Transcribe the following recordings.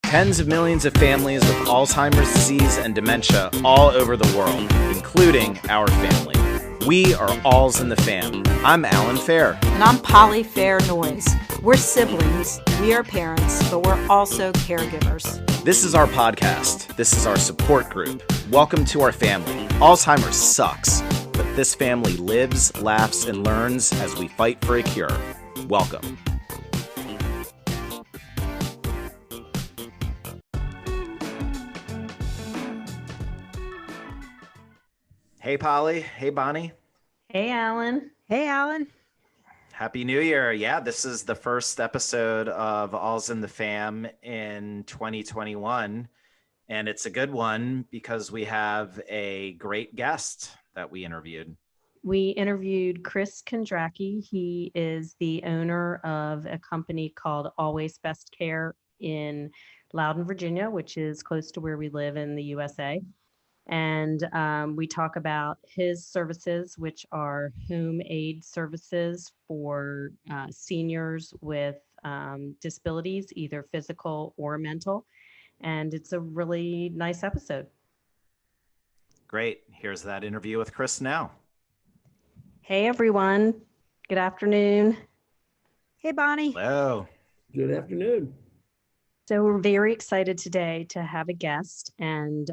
Tens of millions of families with Alzheimer's disease and dementia all over the world, including our family. We are Alz In The Fam. I'm Allan Fair. And I'm Poli Fair Noise. We're siblings, we are parents, but we're also caregivers. This is our podcast. This is our support group. Welcome to our family. Alzheimer's sucks, but this family lives, laughs, and learns as we fight for a cure. Welcome. Hey, Poli. Hey, Boni. Hey, Allan. Hey, Allan. Happy New Year. Yeah, this is the first episode of Alz In The Fam in 2021. And it's a good one because we have a great guest that we interviewed. We interviewed Chris Kondracki. He is the owner of a company called Always Best Care in Loudoun, Virginia, which is close to where we live in the USA. And we talk about his services, which are home aid services for seniors with disabilities, either physical or mental. And it's a really nice episode. Great. Here's that interview with Chris now. Hey, everyone. Good afternoon. Hey, Boni. Hello. Good afternoon. So we're very excited today to have a guest, and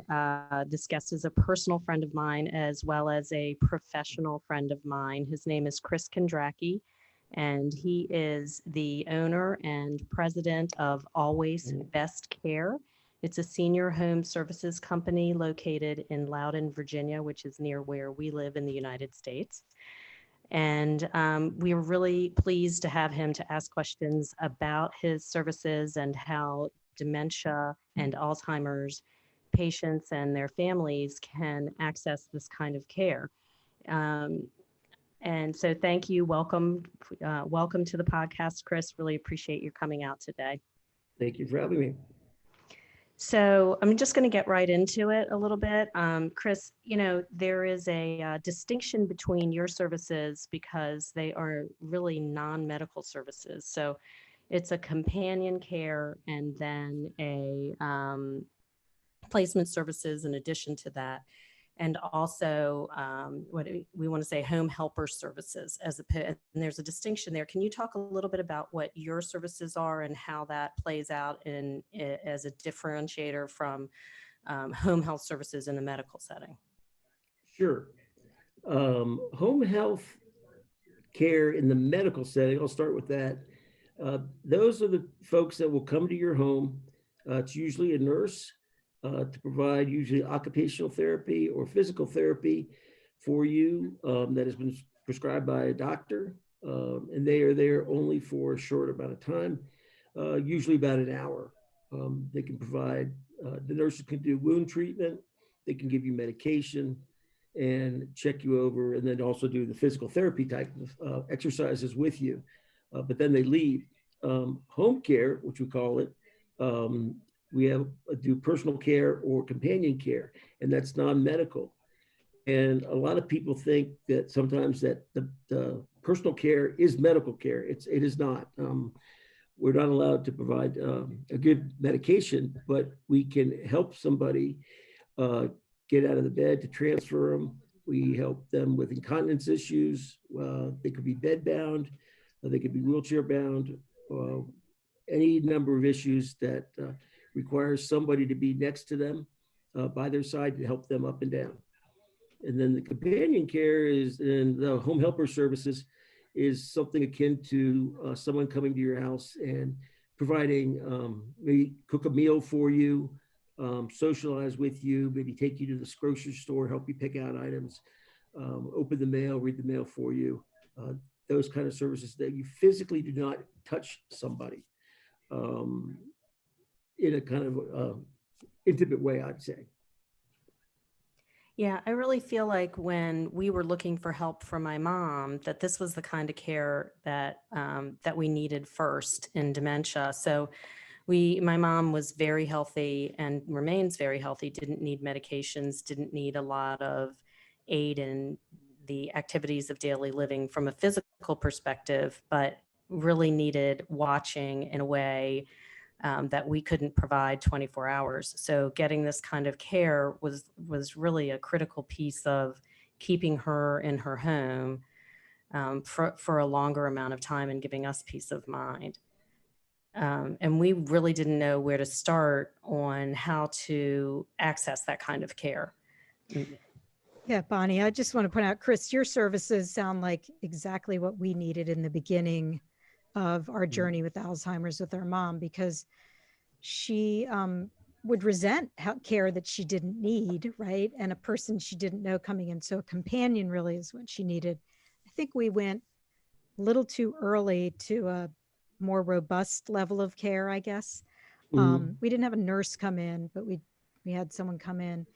this guest is a personal friend of mine as well as a professional friend of mine. His name is Chris Kondracki, and he is the owner and president of Always Best Care. It's a senior home services company located in Loudoun, Virginia, which is near where we live in the United States. And we are really pleased to have him to ask questions about his services and how dementia and Alzheimer's patients and their families can access this kind of care. And so thank you. Welcome to the podcast, Chris. Really appreciate your coming out today. Thank you for having me. So I'm just going to get right into it a little bit. Chris, there is a distinction between your services because they are really non-medical services. So it's a companion care and then a placement services in addition to that. And also what we want to say home helper services and there's a distinction there. Can you talk a little bit about what your services are and how that plays out as a differentiator from home health services in the medical setting? Sure. Home health care in the medical setting, I'll start with that. Those are the folks that will come to your home. It's usually a nurse to provide usually occupational therapy or physical therapy for you that has been prescribed by a doctor. And they are there only for a short amount of time, usually about an hour. They can provide, the nurses can do wound treatment, they can give you medication and check you over, and then also do the physical therapy type of exercises with you. But then they leave. Home care, which we call it, we do personal care or companion care, and that's non-medical. And a lot of people think that sometimes that the personal care is medical care. It is not. We're not allowed to provide a good medication, but we can help somebody get out of the bed to transfer them. We help them with incontinence issues. They could be bed bound, they could be wheelchair bound, any number of issues that requires somebody to be next to them by their side to help them up and down. And then the companion care and the home helper services is something akin to someone coming to your house and providing, maybe cook a meal for you, socialize with you, maybe take you to the grocery store, help you pick out items, open the mail, read the mail for you. Those kind of services that you physically do not touch somebody. In a kind of intimate way, I'd say. Yeah, I really feel like when we were looking for help for my mom, that this was the kind of care that we needed first in dementia. So my mom was very healthy and remains very healthy, didn't need medications, didn't need a lot of aid in the activities of daily living from a physical perspective, but really needed watching in a way that we couldn't provide 24 hours. So getting this kind of care was really a critical piece of keeping her in her home for a longer amount of time and giving us peace of mind. And we really didn't know where to start on how to access that kind of care. Yeah, Bonnie, I just want to point out, Chris, your services sound like exactly what we needed in the beginning of our journey with Alzheimer's with our mom, because she would resent care that she didn't need, right? And a person she didn't know coming in. So a companion really is what she needed. I think we went a little too early to a more robust level of care, I guess. We didn't have a nurse come in, but we had someone come in,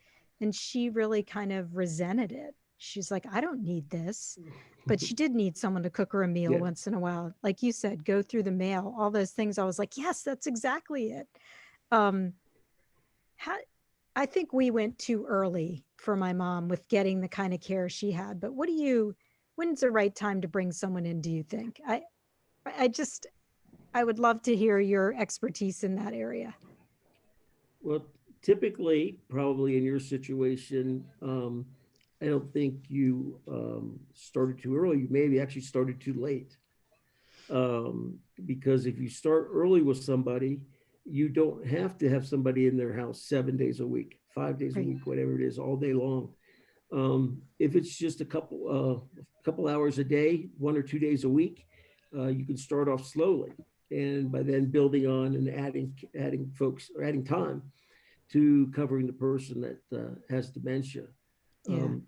and she really kind of resented it. She's like, I don't need this. But she did need someone to cook her a meal once in a while. Like you said, go through the mail, all those things. I was like, yes, that's exactly it. I think we went too early for my mom with getting the kind of care she had. But when's the right time to bring someone in, do you think? I would love to hear your expertise in that area. Well, typically, probably in your situation, I don't think you started too early. You maybe actually started too late. Because if you start early with somebody, you don't have to have somebody in their house 7 days a week, 5 days a week, whatever it is, all day long. If it's just a couple hours a day, 1 or 2 days a week, you can start off slowly, and by then building on and adding folks or adding time to covering the person that has dementia.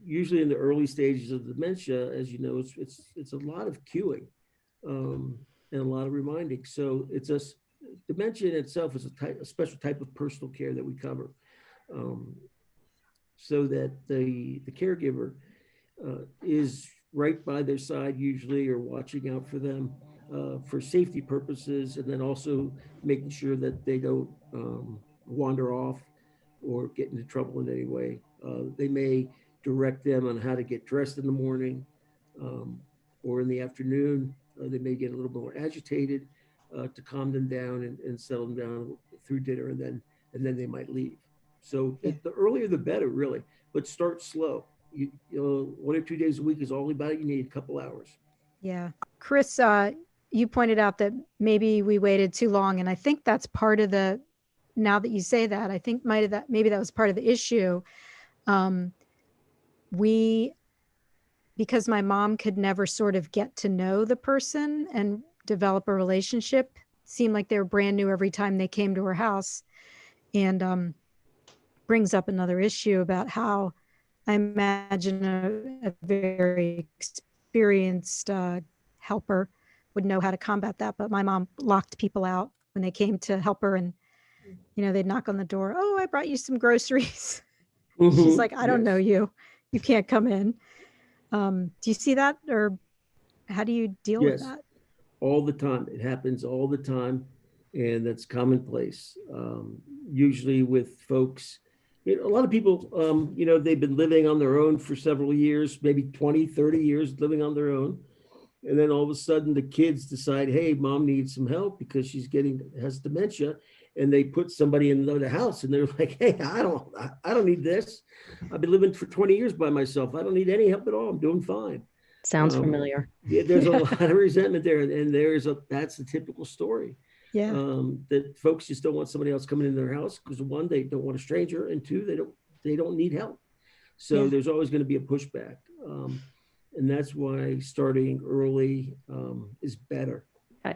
Usually in the early stages of dementia, as you know, it's a lot of cueing and a lot of reminding. So dementia in itself is a special type of personal care that we cover, so that the caregiver is right by their side usually, or watching out for them for safety purposes, and then also making sure that they don't wander off or get into trouble in any way. They may direct them on how to get dressed in the morning, or in the afternoon. They may get a little more agitated to calm them down and settle them down through dinner, and then they might leave. So the earlier the better, really, but start slow. You know, 1 or 2 days a week is all about it. You need a couple hours. Yeah. Chris, you pointed out that maybe we waited too long. And I think that's part of now that you say that, I think maybe that was part of the issue. Because my mom could never sort of get to know the person and develop a relationship, seemed like they were brand new every time they came to her house. And brings up another issue about how I imagine a very experienced helper would know how to combat that. But my mom locked people out when they came to help her, and they'd knock on the door. Oh, I brought you some groceries. She's like, I don't know you. You can't come in. Do you see that, or how do you deal with that? All the time. It happens all the time, and that's commonplace. Usually with folks, a lot of people, they've been living on their own for several years, maybe 20, 30 years living on their own. And then all of a sudden the kids decide, hey, mom needs some help because she's has dementia. And they put somebody in the house, and they're like, hey, I don't need this. I've been living for 20 years by myself. I don't need any help at all. I'm doing fine. Sounds familiar. Yeah, there's a lot of resentment there. And that's the typical story. Yeah. That folks just don't want somebody else coming in their house because, one, they don't want a stranger, and two, they don't need help. So there's always going to be a pushback. And that's why starting early is better.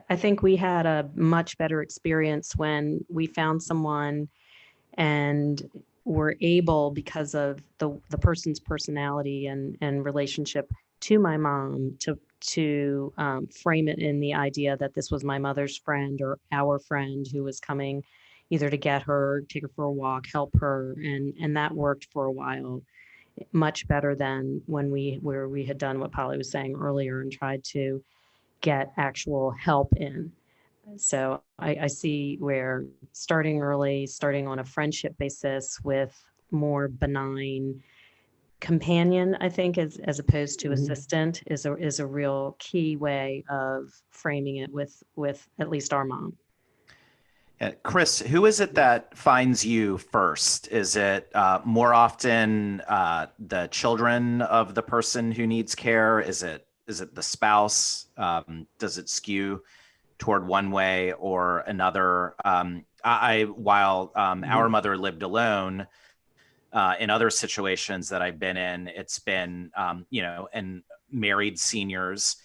I think we had a much better experience when we found someone and were able, because of the person's personality and relationship to my mom, to frame it in the idea that this was my mother's friend or our friend who was coming either to get her, take her for a walk, help her. And that worked for a while, much better than where we had done what Polly was saying earlier and tried to get actual help in. So I see where starting early, starting on a friendship basis with more benign companion, I think, as opposed to assistant, is a real key way of framing it with at least our mom. Chris, who is it that finds you first? Is it more often the children of the person who needs care? Is it the spouse? Does it skew toward one way or another? While our mother lived alone, in other situations that I've been in, it's been and married seniors.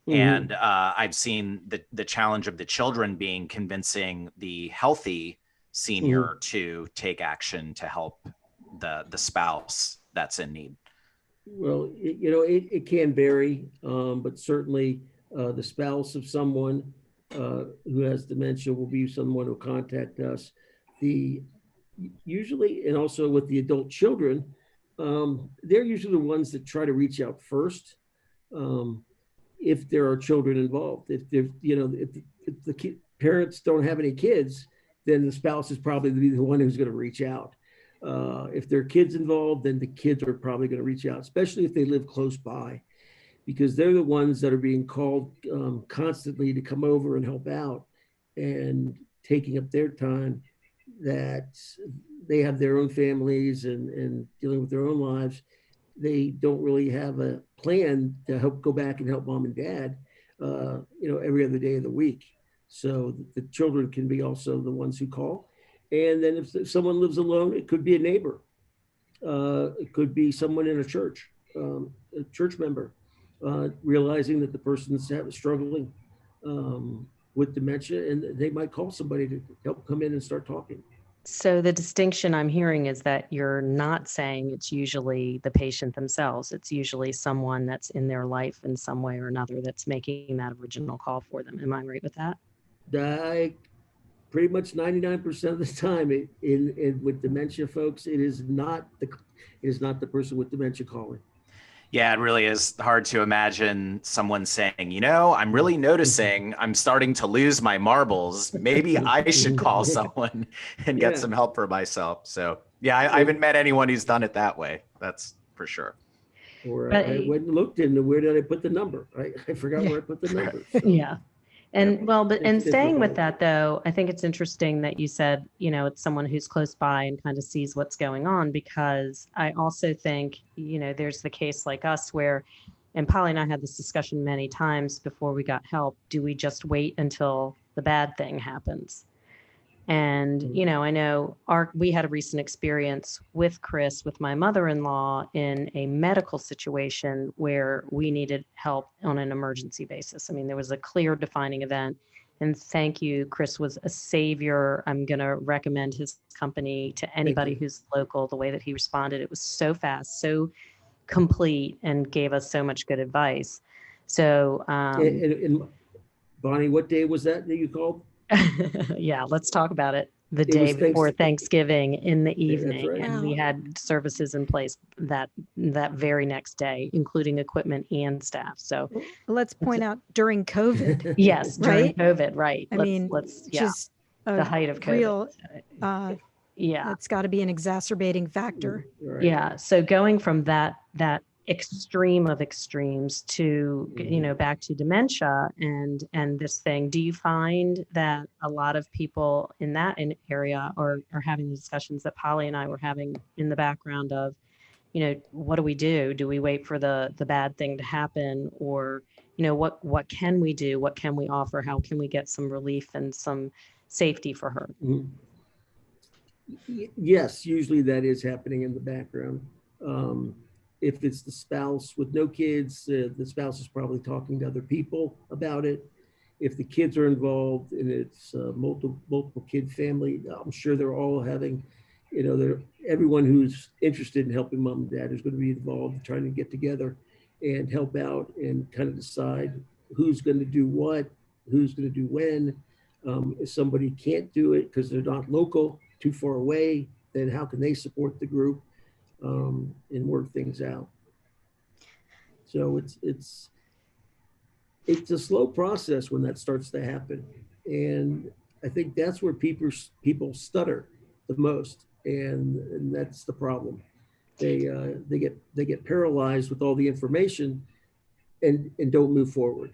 And I've seen the challenge of the children being convincing the healthy senior to take action to help the spouse that's in need. Well, it can vary, but certainly the spouse of someone who has dementia will be someone who will contact us. Usually, and also with the adult children, they're usually the ones that try to reach out first. If there are children involved, if the parents don't have any kids, then the spouse is probably the one who's going to reach out. If there are kids involved, then the kids are probably going to reach out, especially if they live close by, because they're the ones that are being called constantly to come over and help out, and taking up their time that they have their own families and dealing with their own lives. They don't really have a plan to help go back and help mom and dad, every other day of the week. So the children can be also the ones who call. And then if someone lives alone, it could be a neighbor. It could be someone in a church member, realizing that the person's struggling with dementia, and they might call somebody to help come in and start talking. So the distinction I'm hearing is that you're not saying it's usually the patient themselves. It's usually someone that's in their life in some way or another that's making that original call for them. Am I right with that? Pretty much 99% of the time with dementia folks, it is not the person with dementia calling. Yeah, it really is hard to imagine someone saying, I'm really noticing I'm starting to lose my marbles. Maybe I should call someone and get some help for myself. So, yeah, I haven't met anyone who's done it that way. That's for sure. Or I went and looked into where did I put the number? I forgot where I put the number. So. Yeah. And staying with that, though, I think it's interesting that you said, it's someone who's close by and kind of sees what's going on, because I also think, there's the case like us where, and Polly and I had this discussion many times before we got help. Do we just wait until the bad thing happens? And, I know we had a recent experience with Chris, with my mother-in-law, in a medical situation where we needed help on an emergency basis. I mean, there was a clear defining event. And thank you, Chris was a savior. I'm going to recommend his company to anybody who's local. The way that he responded, it was so fast, so complete, and gave us so much good advice. So, and Bonnie, what day was that you called? Yeah, let's talk about it. The day before Thanksgiving in the evening, right. And we had services in place that very next day, including equipment and staff. So let's point out during COVID. Yes, during COVID, right? Let's just the height of COVID. It's got to be an exacerbating factor. Right. Yeah. So going from that extreme of extremes to back to dementia and this thing, do you find that a lot of people in that area are having the discussions that Polly and I were having in the background of, what do we do? Do we wait for the bad thing to happen, or what can we do? What can we offer? How can we get some relief and some safety for her? Yes, usually that is happening in the background. If it's the spouse with no kids, the spouse is probably talking to other people about it. If the kids are involved and it's a multiple kid family, I'm sure they're all having, everyone who's interested in helping mom and dad is going to be involved, trying to get together and help out and kind of decide who's going to do what, who's going to do when. If somebody can't do it because they're not local, too far away, then how can they support the group? And work things out. So it's a slow process when that starts to happen, and I think that's where people stutter the most, and that's the problem. They get paralyzed with all the information and don't move forward.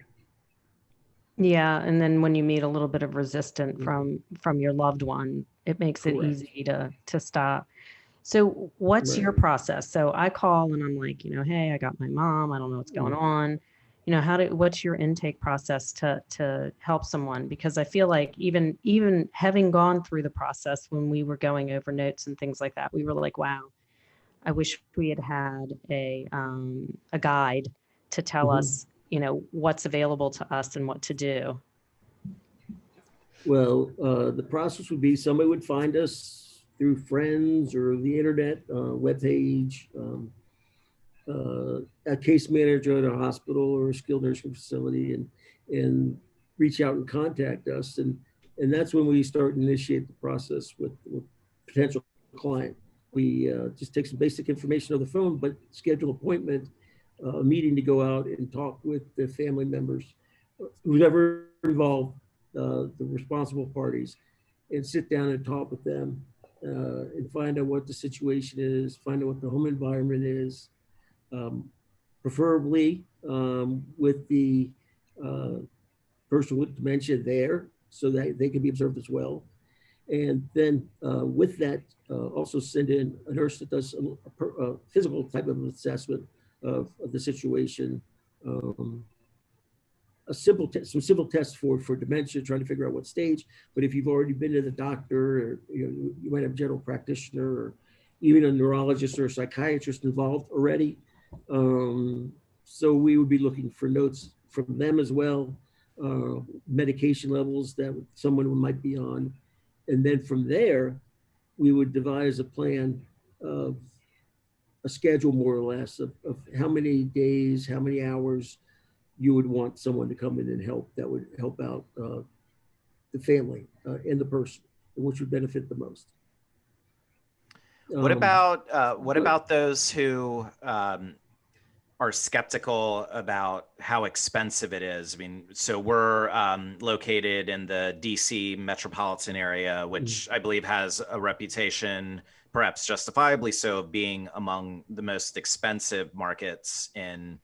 Yeah, and then when you meet a little bit of resistance from your loved one, it makes it Correct. easy to stop. So what's Right. your process? So I call and I'm like, hey, I got my mom. I don't know what's going on. What's your intake process to help someone? Because I feel like even having gone through the process when we were going over notes and things like that, we were like, wow, I wish we had had a guide to tell Mhm. us, what's available to us and what to do. Well, the process would be somebody would find us through friends or the internet, webpage, a case manager at a hospital or a skilled nursing facility, and reach out and contact us, and that's when we start and initiate the process with potential client. We just take some basic information on the phone, but schedule appointment, a meeting to go out and talk with the family members, who's ever involved, the responsible parties, and sit down and talk with them, and find out what the situation is, find out what the home environment is, um, preferably with the uh, person with dementia there so that they can be observed as well. And then with that, also send in a nurse that does a physical type of assessment of the situation. Um, some simple tests for dementia, trying to figure out what stage. But if you've already been to the doctor, or you might have a general practitioner, or even a neurologist or a psychiatrist involved already. So we would be looking for notes from them as well, medication levels that someone might be on, and then from there, we would devise a plan of a schedule more or less of how many days, how many hours you would want someone to come in and help that would help out the family and the person, which would benefit the most. What about those who are skeptical about how expensive it is? I mean, so we're located in the DC metropolitan area, which I believe has a reputation, perhaps justifiably so, of being among the most expensive markets in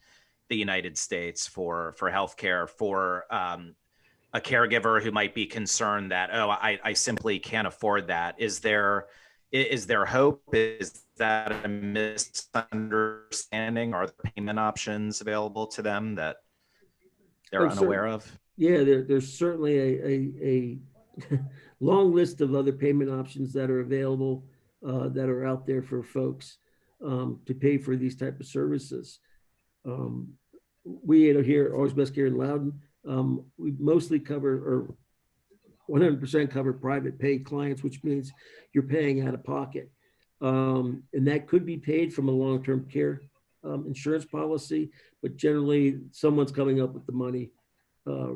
the United States for healthcare. For a caregiver who might be concerned that, oh, I simply can't afford that. Is there hope? Is that a misunderstanding? Are there payment options available to them that they're unaware of? Yeah, there's certainly a long list of other payment options that are available, that are out there for folks to pay for these type of services. Um, we here, Always Best Care in Loudoun, we mostly cover, or 100% cover private pay clients, which means you're paying out of pocket. And that could be paid from a long-term care insurance policy, but generally someone's coming up with the money uh,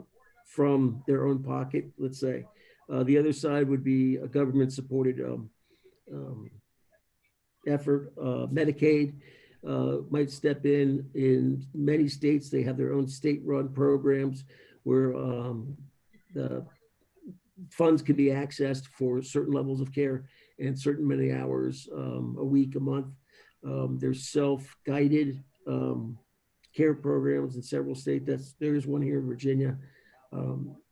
from their own pocket, let's say. The other side would be a government-supported um, effort. Medicaid might step in. In many states, they have their own state-run programs where the funds can be accessed for certain levels of care and certain many hours a week, a month. There's self-guided care programs in several states. There's one here in Virginia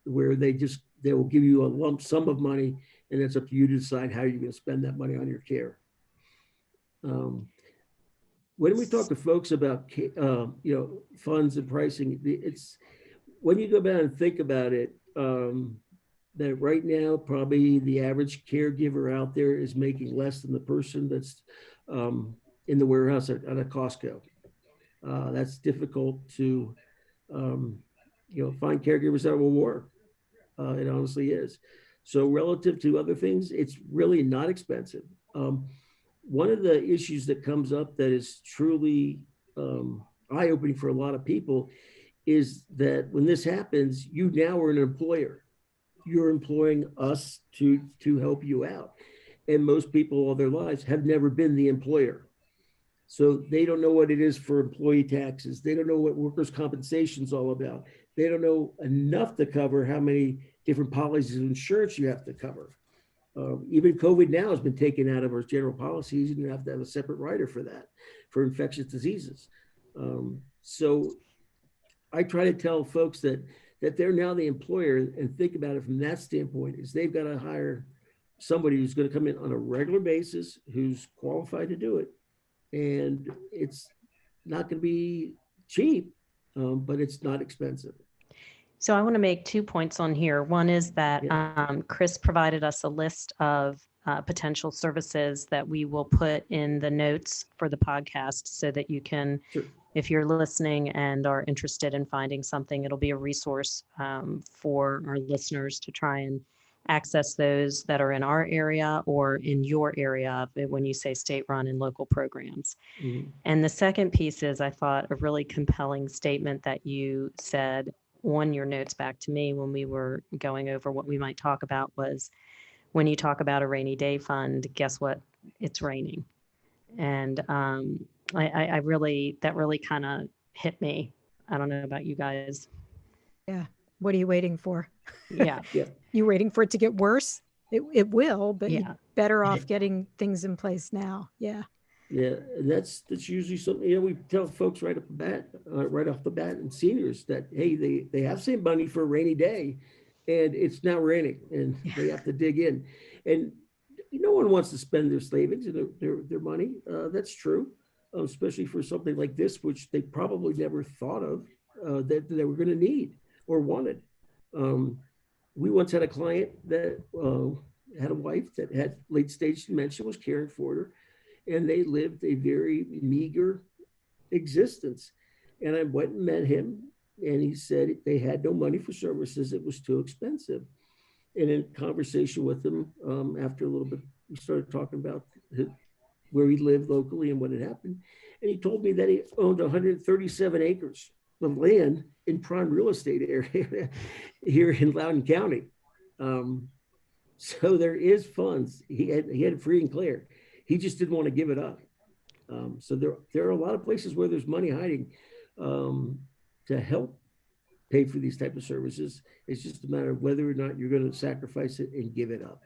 where they will give you a lump sum of money, and it's up to you to decide how you're going to spend that money on your care. When we talk to folks about funds and pricing, it's when you go back and think about it, that right now probably the average caregiver out there is making less than the person that's in the warehouse at a Costco. That's difficult to find caregivers that will work. It honestly is. So relative to other things, it's really not expensive. One of the issues that comes up that is truly eye-opening for a lot of people is that when this happens, you now are an employer. You're employing us to help you out. And most people all their lives have never been the employer. So they don't know what it is for employee taxes. They don't know what workers' compensation is all about. They don't know enough to cover how many different policies of insurance you have to cover. Even COVID now has been taken out of our general policies. You have to have a separate rider for that, for infectious diseases. So I try to tell folks that that they're now the employer, and think about it from that standpoint, is they've got to hire somebody who's going to come in on a regular basis, who's qualified to do it. And it's not going to be cheap, but it's not expensive. So I want to make 2 points on here. One is that Chris provided us a list of potential services that we will put in the notes for the podcast so that you can, Sure. if you're listening and are interested in finding something, it'll be a resource for our listeners to try and access those that are in our area or in your area when you say state-run and local programs. Mhm. And the second piece is, I thought, a really compelling statement that you said on your notes back to me when we were going over what we might talk about was, when you talk about a rainy day fund, guess what? It's raining. And I really, that really kind of hit me. I don't know about you guys. Yeah. What are you waiting for? Yeah. Yeah. You waiting for it to get worse? It will, but Yeah. you're better off getting things in place now. Yeah. Yeah, and that's usually something, we tell folks right off the bat, and seniors that, hey, they have saved money for a rainy day, and it's now raining, and they have to dig in. And no one wants to spend their savings and their money. That's true, especially for something like this, which they probably never thought of that they were going to need or wanted. We once had a client that had a wife that had late stage dementia, was caring for her, and they lived a very meager existence. And I went and met him, and he said they had no money for services. It was too expensive. And in conversation with him, after a little bit, we started talking about where he lived locally and what had happened. And he told me that he owned 137 acres of land in prime real estate area here in Loudoun County. So there is funds. He had it free and clear. He just didn't want to give it up. So there are a lot of places where there's money hiding to help pay for these type of services. It's just a matter of whether or not you're going to sacrifice it and give it up.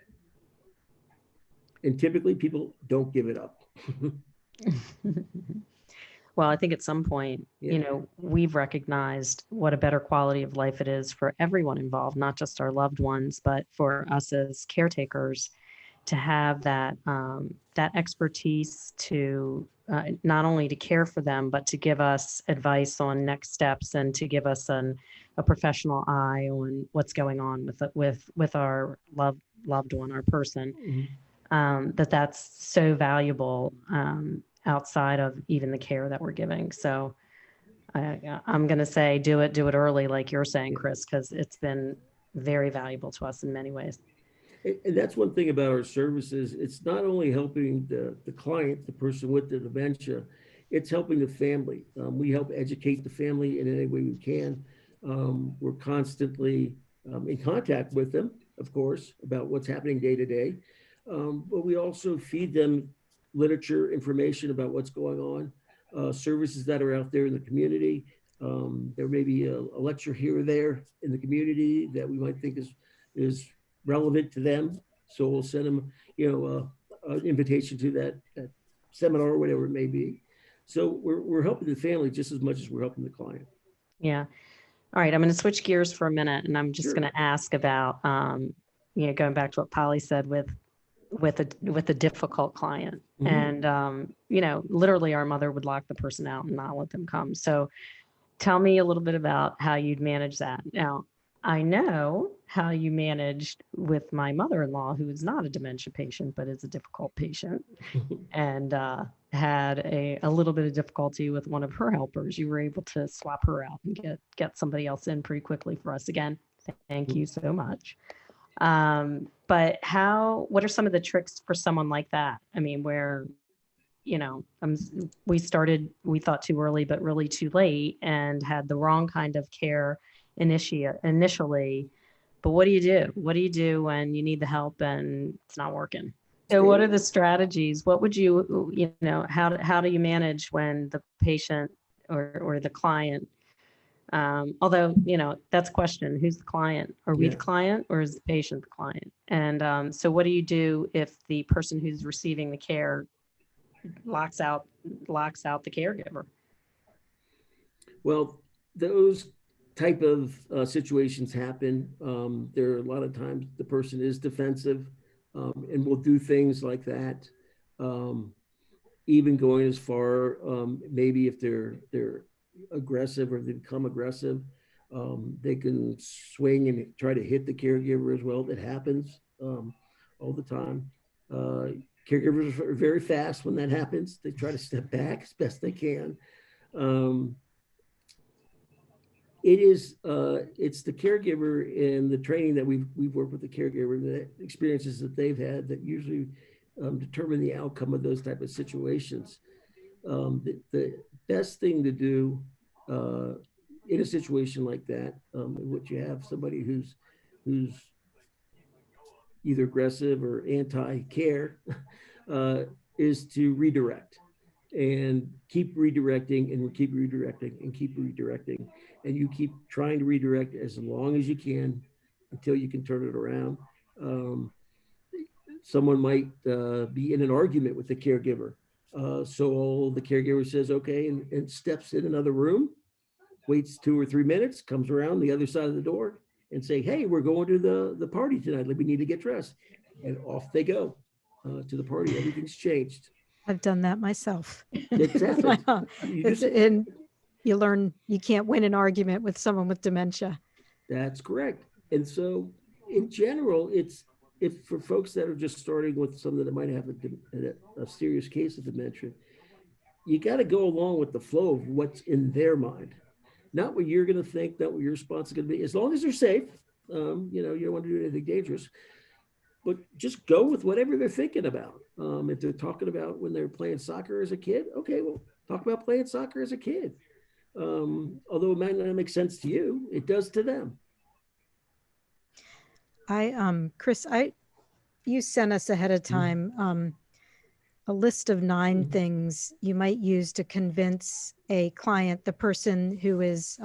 And typically people don't give it up. Well, I think at some point, we've recognized what a better quality of life it is for everyone involved, not just our loved ones, but for us as caretakers, to have that expertise to not only to care for them, but to give us advice on next steps and to give us a professional eye on what's going on with our loved one, our person. Mm-hmm. That's so valuable outside of even the care that we're giving. So I'm going to say do it early, like you're saying, Chris, because it's been very valuable to us in many ways. And that's one thing about our services. It's not only helping the client, the person with the dementia, it's helping the family. We help educate the family in any way we can. We're constantly in contact with them, of course, about what's happening day to day. But we also feed them literature, information about what's going on, services that are out there in the community. There may be a lecture here or there in the community that we might think is relevant to them. So we'll send them, an invitation to that seminar or whatever it may be. So we're helping the family just as much as we're helping the client. Yeah. All right. I'm going to switch gears for a minute, and I'm just going to ask about, going back to what Polly said with a difficult client. Mm-hmm. And, literally our mother would lock the person out and not let them come. So tell me a little bit about how you'd manage that. Now, I know how you managed with my mother-in-law, who is not a dementia patient, but is a difficult patient, and had a little bit of difficulty with one of her helpers. You were able to swap her out and get somebody else in pretty quickly for us. Again, thank you so much. But what are some of the tricks for someone like that? I mean, where, we thought too early, but really too late, and had the wrong kind of care initially. But what do you do? What do you do when you need the help and it's not working? So what are the strategies? What would you, how do you manage when the patient or the client, although, that's a question, who's the client? Are we the client, or is the patient the client? And so what do you do if the person who's receiving the care locks out the caregiver? Well, those type of situations happen, there are a lot of times the person is defensive and will do things like that. Even going as far, maybe if they're aggressive or they become aggressive, they can swing and try to hit the caregiver as well. That happens all the time. Caregivers are very fast when that happens. They try to step back as best they can. It's the caregiver and the training that we've worked with the caregiver, the experiences that they've had that usually determine the outcome of those type of situations. The best thing to do in a situation like that, in which you have somebody who's either aggressive or anti-care, is to redirect and keep redirecting and keep redirecting and keep redirecting. And you keep trying to redirect as long as you can until you can turn it around. Someone might be in an argument with the caregiver. So the caregiver says, okay, and steps in another room, waits 2 or 3 minutes, comes around the other side of the door and say, hey, we're going to the party tonight. Like, we need to get dressed. And off they go to the party. Everything's changed. I've done that myself. It's happened. And you learn you can't win an argument with someone with dementia. That's correct. And so in general, if for folks that are just starting with something that might have a serious case of dementia, you got to go along with the flow of what's in their mind, not what you're going to think, not what your response is going to be, as long as they're safe. You don't want to do anything dangerous, but just go with whatever they're thinking about. If they're talking about when they're playing soccer as a kid, okay, well, talk about playing soccer as a kid. Although it might not make sense to you, it does to them. Chris, you sent us ahead of time a list of 9 things you might use to convince a client, the person who is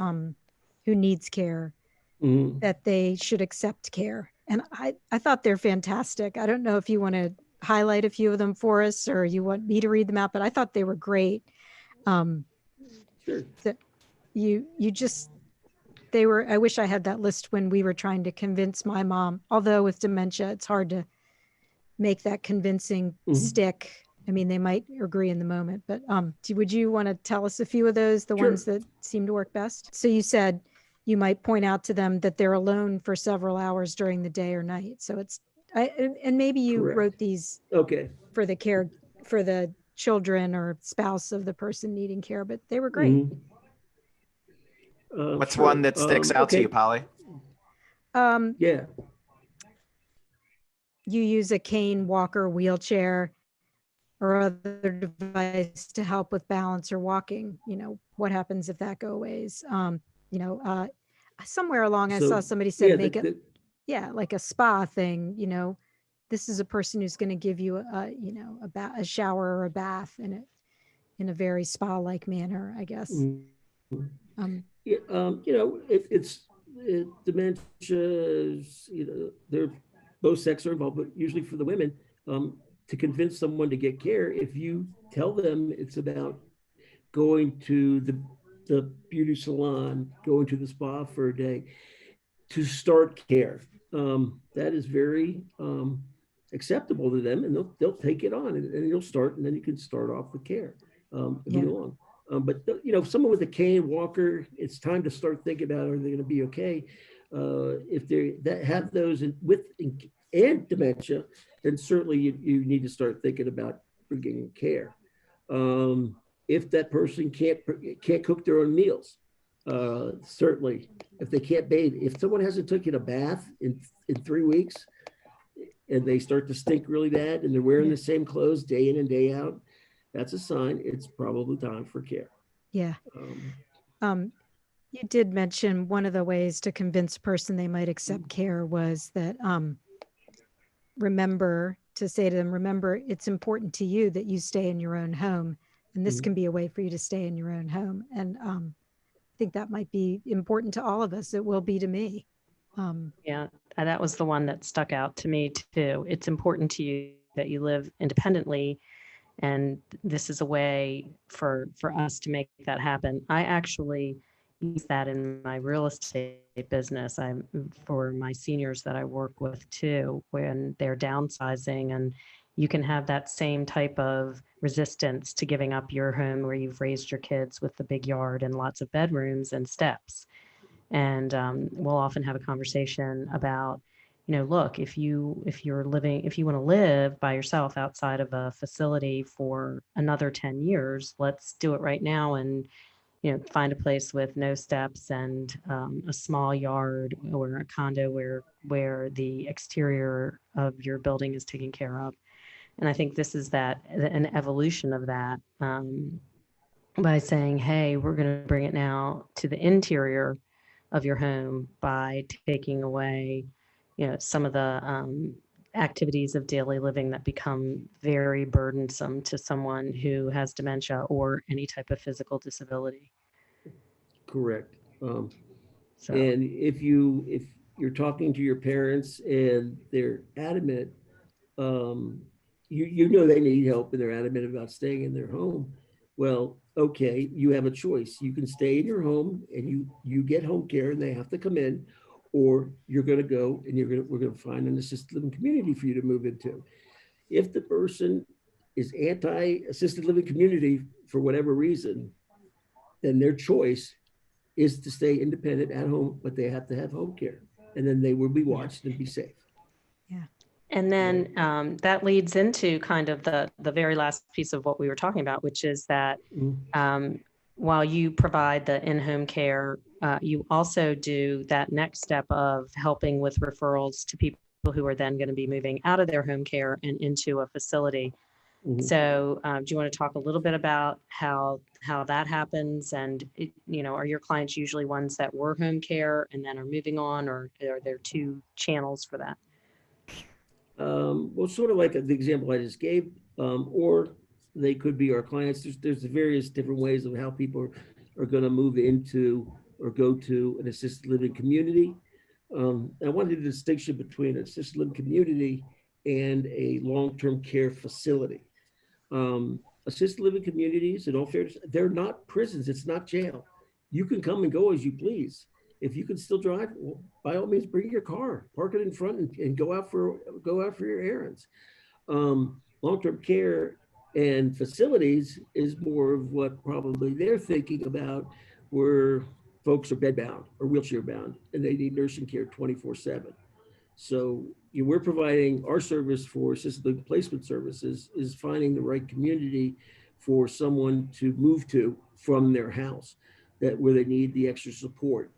who needs care, that they should accept care. And I thought they're fantastic. I don't know if you want to highlight a few of them for us or you want me to read them out, but I thought they were great. Sure. I wish I had that list when we were trying to convince my mom, although with dementia, it's hard to make that convincing stick. I mean, they might agree in the moment, but would you want to tell us a few of those, the ones that seem to work best? So you said you might point out to them that they're alone for several hours during the day or night. So and maybe you wrote these for the children or spouse of the person needing care, but they were great. What's one that sticks out to you, Polly? Yeah. You use a cane, walker, wheelchair, or other device to help with balance or walking. What happens if that goes ways? Somewhere along I saw somebody said like a spa thing. This is a person who's going to give you a shower or a bath in a very spa-like manner, I guess. It's dementia, they're both sex are involved, but usually for the women, to convince someone to get care, if you tell them it's about going to the beauty salon, going to the spa for a day to start care, that is very acceptable to them, and they'll take it on, and you'll start, and then you can start off with care and move along. But someone with a cane, walker, it's time to start thinking about, are they going to be okay? If they have those and dementia, then certainly you need to start thinking about bringing care. If that person can't cook their own meals, certainly. If they can't bathe, if someone hasn't taken a bath in 3 weeks, and they start to stink really bad, and they're wearing the same clothes day in and day out, that's a sign it's probably time for care. Yeah. You did mention one of the ways to convince a person they might accept care was that remember it's important to you that you stay in your own home, and this can be a way for you to stay in your own home. And I think that might be important to all of us. It will be to me. Yeah, that was the one that stuck out to me too. It's important to you that you live independently, and this is a way for us to make that happen. I actually use that in my real estate business. For my seniors that I work with too, when they're downsizing, and you can have that same type of resistance to giving up your home where you've raised your kids with the big yard and lots of bedrooms and steps. And we'll often have a conversation about, look, if you want to live by yourself outside of a facility for another 10 years, let's do it right now and find a place with no steps and a small yard or a condo where the exterior of your building is taken care of. And I think this is an evolution of that, by saying, hey, we're going to bring it now to the interior of your home by taking away, some of the activities of daily living that become very burdensome to someone who has dementia or any type of physical disability. Correct. So, And if you're talking to your parents and they're adamant, you know they need help and they're adamant about staying in their home, well, okay, you have a choice. You can stay in your home and you get home care and they have to come in, or you're going to go and we're going to find an assisted living community for you to move into. If the person is anti-assisted living community for whatever reason, then their choice is to stay independent at home, but they have to have home care, and then they will be watched and be safe. Yeah. And then that leads into kind of the very last piece of what we were talking about, which is that while you provide the in-home care, you also do that next step of helping with referrals to people who are then going to be moving out of their home care and into a facility. Mhm. So do you want to talk a little bit about how that happens? And, are your clients usually ones that were home care and then are moving on, or are there two channels for that? Well, sort of like the example I just gave, or they could be our clients. There's various different ways of how people are going to move into or go to an assisted living community. I wanted a distinction between an assisted living community and a long-term care facility. Assisted living communities, in all fairness, they're not prisons. It's not jail. You can come and go as you please. If you can still drive, well, by all means, bring your car, park it in front, and go out for your errands. Long-term care and facilities is more of what probably they're thinking about, where folks are bedbound or wheelchair bound, and they need nursing care 24/7. So we're providing our service for assisted living placement services is finding the right community for someone to move to from their house, where they need the extra support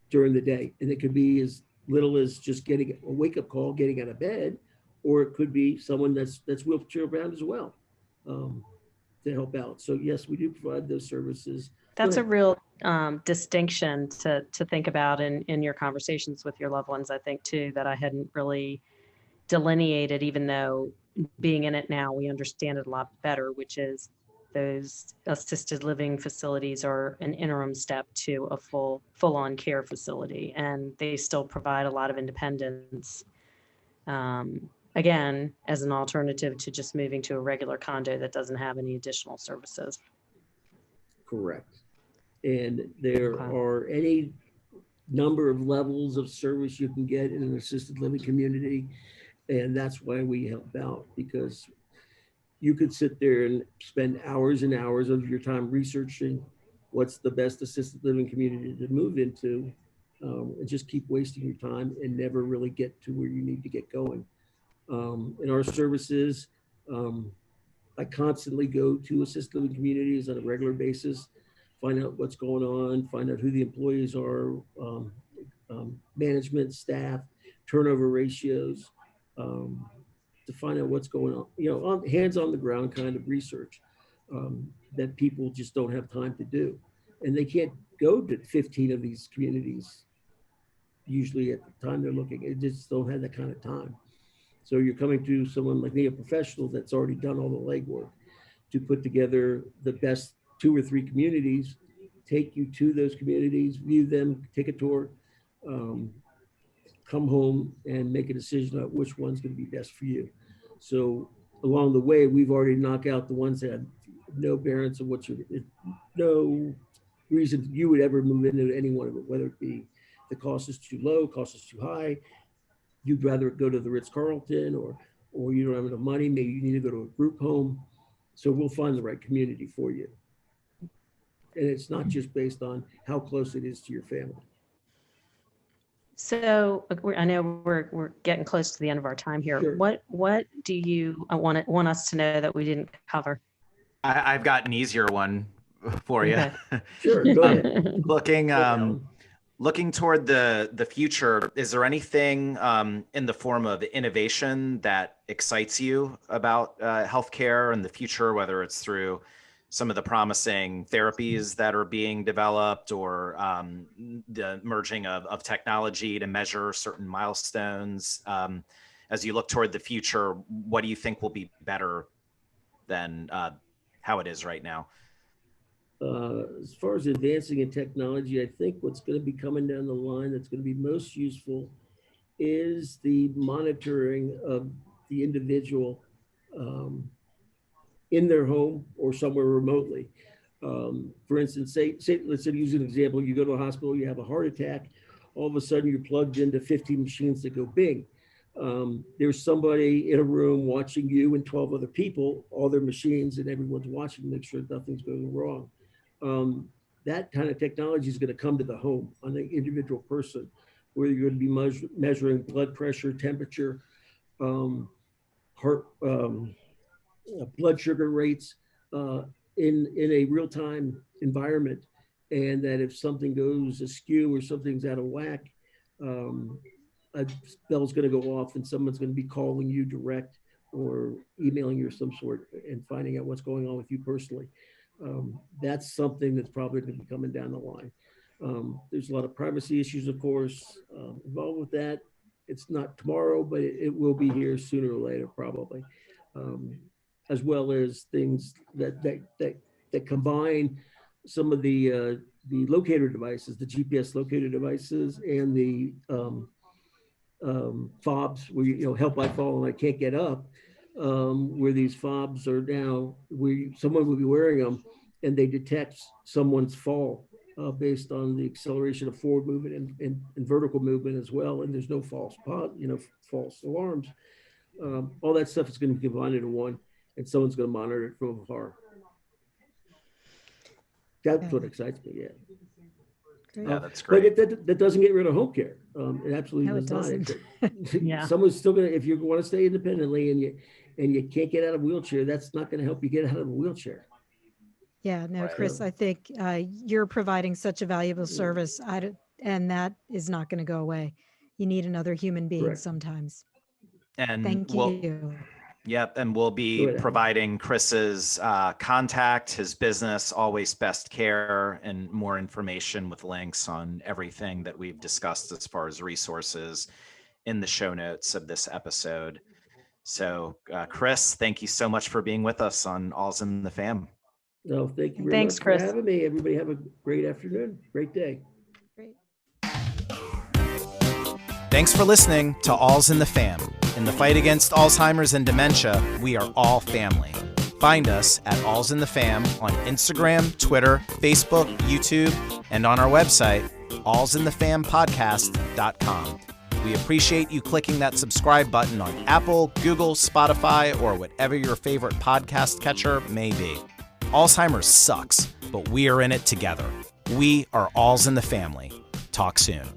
during the day. And it could be as little as just getting a wake-up call, getting out of bed, or it could be someone that's wheelchair bound as well, to help out. So yes, we do provide those services. That's a real distinction to think about in your conversations with your loved ones, I think, too, that I hadn't really delineated, even though being in it now, we understand it a lot better, which is those assisted living facilities are an interim step to a full-on care facility, and they still provide a lot of independence. Again, as an alternative to just moving to a regular condo that doesn't have any additional services. Correct. And there are any number of levels of service you can get in an assisted living community. And that's why we help out, because you could sit there and spend hours and hours of your time researching what's the best assisted living community to move into, and just keep wasting your time and never really get to where you need to get going. In our services, I constantly go to assisted living communities on a regular basis, find out what's going on, find out who the employees are, management, staff, turnover ratios, to find out what's going on, hands on the ground kind of research that people just don't have time to do. And they can't go to 15 of these communities usually at the time they're looking. They just don't have that kind of time. So you're coming to someone like me, a professional that's already done all the legwork to put together the best 2 or 3 communities, take you to those communities, view them, take a tour, come home and make a decision on which one's going to be best for you. So along the way, we've already knocked out the ones that have no bearance of no reason you would ever move into any one of it, whether it be the cost is too low, cost is too high. You'd rather go to the Ritz-Carlton, or you don't have enough money. Maybe you need to go to a group home. So we'll find the right community for you. And it's not just based on how close it is to your family. So I know we're getting close to the end of our time here. Sure. What do you want us to know that we didn't cover? I've got an easier one for you. Okay. Sure, go ahead. Looking toward the future, is there anything in the form of innovation that excites you about healthcare in the future, whether it's through some of the promising therapies that are being developed, or the merging of technology to measure certain milestones? As you look toward the future, what do you think will be better than how it is right now? As far as advancing in technology, I think what's going to be coming down the line that's going to be most useful is the monitoring of the individual in their home or somewhere remotely. For instance, let's say use an example, you go to a hospital, you have a heart attack, all of a sudden you're plugged into 15 machines that go bing. There's somebody in a room watching you and 12 other people, all their machines, and everyone's watching to make sure nothing's going wrong. That kind of technology is going to come to the home on the individual person, where you're going to be measuring blood pressure, temperature, heart, blood sugar rates in a real-time environment. And that if something goes askew or something's out of whack, a bell's going to go off and someone's going to be calling you direct or emailing you of some sort and finding out what's going on with you personally. That's something that's probably going to be coming down the line. There's a lot of privacy issues, of course, involved with that. It's not tomorrow, but it will be here sooner or later, probably. As well as things that combine some of the locator devices, the GPS locator devices, and the fobs, where help I fall and I can't get up, where these fobs are now, where someone will be wearing them and they detect someone's fall based on the acceleration of forward movement and vertical movement as well. And there's no false alarms. All that stuff is going to be combined into one, and someone's going to monitor it from afar. That's what excites me. Yeah. Yeah, that's great. But that doesn't get rid of home care. It absolutely No, it does doesn't. Yeah. Someone's still going to, if you want to stay independently and you can't get out of a wheelchair, that's not going to help you get out of a wheelchair. Yeah, no, Right. Chris, I think you're providing such a valuable service, and that is not going to go away. You need another human being Correct. sometimes. And Thank you. Yep, and we'll be providing Chris's contact, his business, Always Best Care, and more information with links on everything that we've discussed as far as resources in the show notes of this episode. So, Chris, thank you so much for being with us on Alz In The Fam. No, thank you very Thanks, much Chris. for having me. Everybody have a great afternoon, great day. Great. Thanks for listening to Alz In The Fam. In the fight against Alzheimer's and dementia, we are all family. Find us at Alz In The Fam on Instagram, Twitter, Facebook, YouTube, and on our website, alzinthefampodcast.com. We appreciate you clicking that subscribe button on Apple, Google, Spotify, or whatever your favorite podcast catcher may be. Alzheimer's sucks, but we are in it together. We are Alz In The Family. Talk soon.